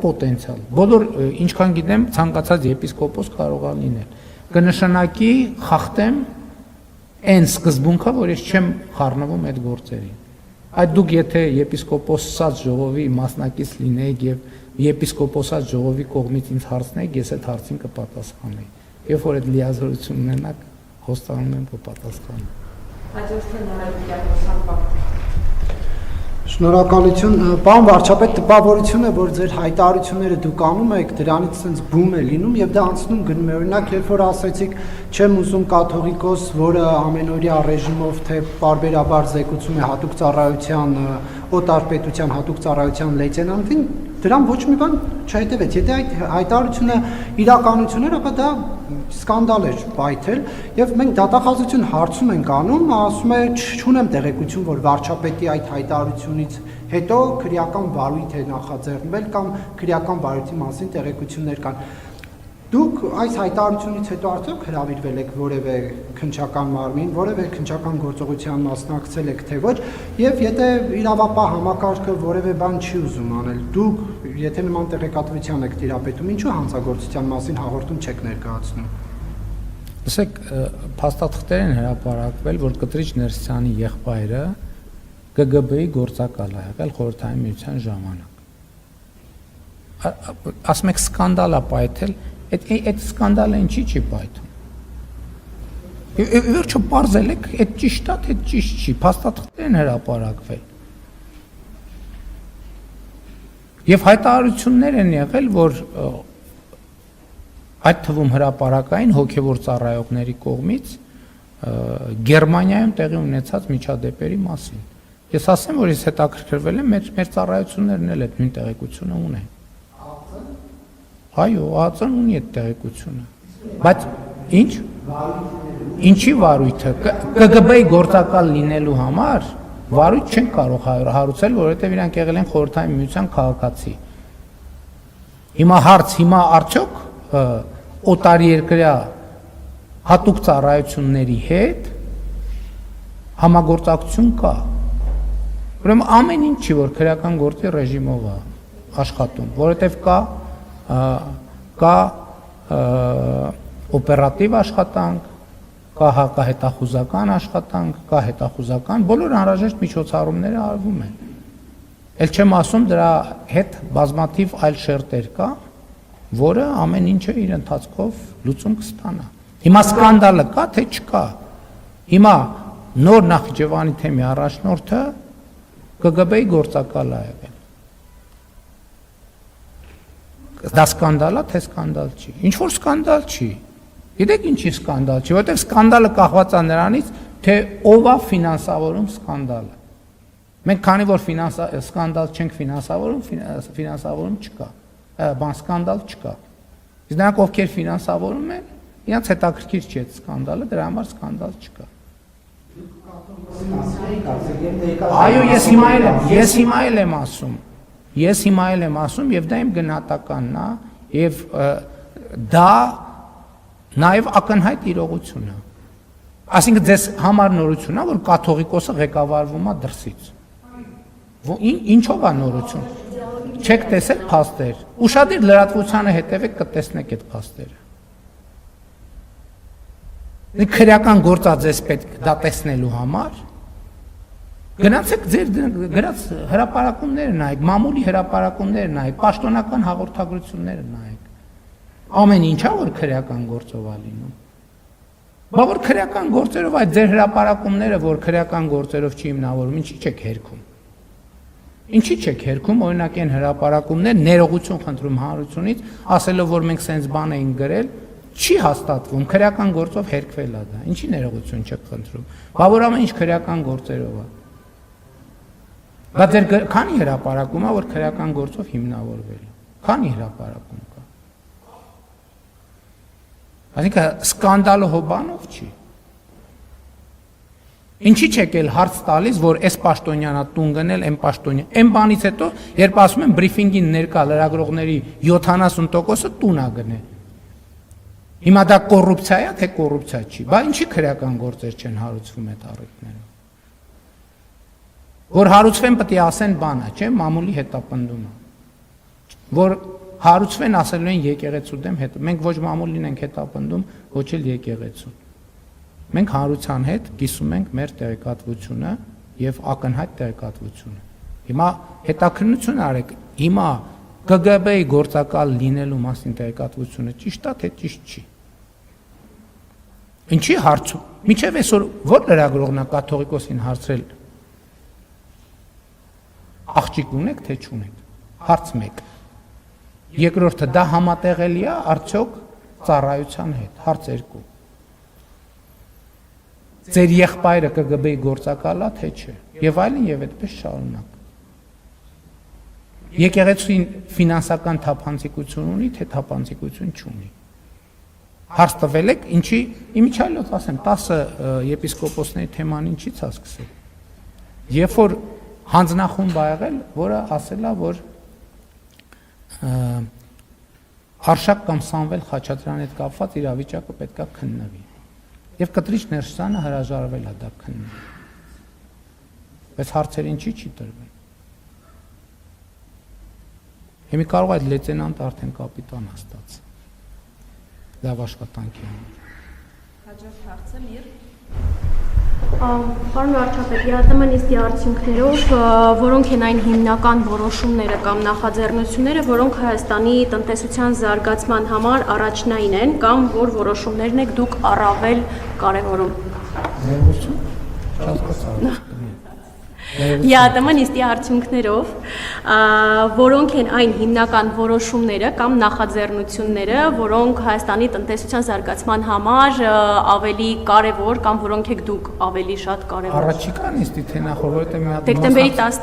պոտենցիալ։ Բոլոր ինչքան գիտեմ, ցանկացած եպիսկոպոս կարող է լինել։ Կնշանակի խախտեմ այն սկզբունքը, որ ես չեմ խառնվում այդ գործերին։ Այդ դուք եթե եպիսկոպոսած ժողովի մասնակից լինեիք եւ եպիսկոպոսած ժողովի կողմից ինձ հարցնեիք, ես այդ հարցին կպատասխանեի։ Երբ որ այդ լիազորություն ունենաք, հոստանում եմ կպատասխանեմ։ Շնորհակալություն, պարոն վարչապետ, տպավորություն է, որ ձեր հայտարարությունները դուք անում եք, դրանից sense բում է լինում եւ դա անցնում գնում է։ Օրինակ, երբ որ ասացիք, չեմ ուզում կաթողիկոս, որը ամենօրյա ռեժիմով թե պարբերաբար զեկուցում է հատուկ ծառայության, օտար պետության հատուկ ծառայության լեյտենանտին, դրան ոչ մի բան չհետևեց։ Եթե այդ հայտարարությունը իրականություն էր, ապա դա սկանդալ էր պայթել եւ մենք դատախազություն հարցում ենք անում, ասում է չունեմ տեղեկություն, որ վարչապետի այդ հայտարարությունից հետո քրեական վարույթ է նախաձեռնվել կամ քրեական վարույթի մասին տեղեկություններ կան։ Դուք այս հայտարարությունից հետո արդյոք հրավիրվել եք որևէ քննչական մարմին, որևէ քննչական գործողության մասնակցել եք թե ոչ, եւ եթե իրավապահ համակարգը որևէ բան չի ուզում անել, դուք եթե նման տեղեկատվության եք տիրապետում, ինչու հանցագործության մասին հաղորդում չեք ներկայացնում։ Լսեք, փաստաթղթեր են հրապարակվել, որ Կտրիչ Ներսյանի եղբայրը ԿԳԲ-ի գործակալ է եղել Խորհրդային Միության ժամանակ։ Ասում եք սկանդալ է պայթել, այդ սկանդալը ինչի չի պայթում։ Վերջը պարզել եք, այդ ճիշտ է, թե ճիշտ չի, փաստաթղթեր են հրապարակվել։ Եվ հայտարարություններ են եղել, որ այդ թվում հրապարակային հոգևոր ծառայողների կողմից Գերմանիայում տեղի ունեցած միջադեպերի մասին։ Ես ասեմ, որ ես հետաքրքրվել եմ, մեր ծառայություններն էլ այդ նույն տեղեկությունը ունեն։ Այո, ԱԱԾ-ն ունի այդ տեղեկությունը։ Բայց ինչ? Ինչի վարույթը? ԿԳԲ-ի գործակալ լինելու համար վարույթ չեն կարող հարուցել, որովհետև իրանք եղել են Խորհրդային Միության քաղաքացի։ Հիմա արդյոք օտարերկրյա հատուկ ծառայությունների հետ համագործակցություն կա։ Ուրեմն ամեն ինչ չի, որ քրեական գործի ռեժիմով է աշխատում, որովհետև կա օպերատիվ աշխատանք, կա հակահետախուզական աշխատանք, կա հետախուզական, բոլոր անհրաժեշտ միջոցառումները արվում են։ Էլ չեմ ասում դրա հետ բազմաթիվ այլ շերտեր կա, որը ամեն ինչը իր ընթացքով լուծում կստանա։ Հիմա սկանդալը կա, թե չկա։ Հիմա նոր Նախիջևանի թեմի առաջնորդը ԿԳԲ-ի գործակալ է եղել։ Դա սկանդալ է, թե սկանդալ չի։ Ինչ որ սկանդալ չի։ Գիտեք ինչի սկանդալ չի, որովհետև սկանդալը կախված է նրանից, թե ով է ֆինանսավորում սկանդալը։ Մենք քանի որ սկանդալ չենք ֆինանսավորում, ֆինանսավորում չկա, սկանդալ չկա։ Իսկ նրանք ովքեր ֆինանսավորում են, իրանց հետաքրքիր չի այդ սկանդալը, դրա համար սկանդալ չկա։ Այո, ես հիմա էլ եմ ասում եւ դա իմ գնահատականն է եւ դա նաեւ ակնհայտ իրողություն է։ Այսինքն ձեզ համար նորություն է, որ կաթողիկոսը ղեկավարվում է դրսից։ Ինչով է նորություն։ Չեք տեսել փաստեր։ Ուշադիր լրատվությանը հետևեք կտեսնեք այդ փաստերը։ Քրեական գործա ձեզ պետք դա տեսնելու համար գնացեք ձեր գրած հրապարակումները նայեք, մամուլի հրապարակումները նայեք, պաշտոնական հաղորդագրությունները նայեք։ Ամեն ինչա որ քրեական գործով է լինում։ Բա որ քրեական գործերով այդ ձեր հրապարակումները, որ քրեական գործերով չի հիմնավորում, ինչի չեք հերքում։ Ինչի չեք հերքում, օրինակ այն հրապարակումներ ներողություն խնդրում հանրությունից, ասելով որ մենք սենց բան էինք գրել, չի հաստատվում, քրեական գործով հերքվել է դա։ Ինչի ներողություն չեք խնդրում։ Բա որ ամեն ինչ քրեական գործերով է։ Բայց ձեր քանի հրապարակում է, որ քրեական գործով հիմնավորվել է։ Քանի հրապարակում կա։ Այսինքն սկանդալը հոբանով չի։ Ինչի՞ չեք էլ հարց տալիս, որ այս պաշտոնյանա տուն գնել, այն պաշտոնյա։ Այն բանից հետո, երբ ասում են բրիֆինգին ներկա լրագրողների 70%-ը տուն է գնել։ Հիմա դա կոռուպցիա է, թե կոռուպցիա չի։ Բա ինչի քրեական գործեր չեն հարուցվում այդ առիթներով։ Որ հարուցվեն պետք է ասեն բանը, չէ՞, մամուլի հետապնդումը։ որ հարուցվեն ասելու են եկեղեցու դեմ հետ։ Մենք ոչ մամուլին ենք հետապնդում, ոչ էլ եկեղեցուն։ Մենք հանրության հետ կիսում ենք մեր տեղեկատվությունը եւ ակնհայտ տեղեկատվությունը։ Հիմա հետաքննություն արեք, հիմա ԿԳԲ-ի գործակալ լինելու մասին տեղեկատվությունը ճիշտ է, թե ճիշտ չի։ Ինչի հարցում։ Միջև այսօր որ լրագրողն է կաթողիկոսին հարցրել աղջիկ ունեք, թե չունեք։ Հարց 1։ Երկրորդը դա համատեղելի է արդյոք ծառայության հետ։ Հարց 2։ Ձեր եղբայրը ԿԳԲ-ի գործակալ է, թե չէ։ Եվ այլն եւ այդպես շարունակ։ Եկեղեցին ֆինանսական թափանցիկություն ունի, թե թափանցիկություն չունի։ Հարց տվել եք, ինչի իմիջիալոց ասեմ, 10 եպիսկոպոսների թեման ինչից է սկսել։ Երբ որ հանձնախումբ ա եղել, որը ասել է, որ Արշակ կամ Սամվել Խաչատրյանի հետ կապված իրավիճակը պետք է քննվի։ Եվ Կտրիչ Ներսյանը հրաժարվել է դա քննի։ Բայց հարցեր ինչի չի տրվել։ Հիմա կարող է այդ լեյտենանտը արդեն կապիտան է ստացել։ Լավ աշխատանքի համար։ Հաջորդ հարցը Միր։ Պարոն վարչապետ, ԵԱՏՄ նիստի արդյունքներով, որոնք են այն հիմնական որոշումները կամ նախաձեռնությունները, որոնք Հայաստանի տնտեսության զարգացման համար առաջնային են, կամ որ որոշումներն եք դուք առավել կարևորում։ Ներողություն։ Չհասկացա։ ԵԱՏՄ նիստի արդյունքներով, որոնք են այն հիմնական որոշումները կամ նախաձեռնությունները, որոնք Հայաստանի տնտեսության զարգացման համար ավելի կարևոր կամ որոնք եք դուք ավելի շատ կարևոր։ Առաջիկա նիստի թե նախ, որովհետև մի հատ Դեկտեմբերի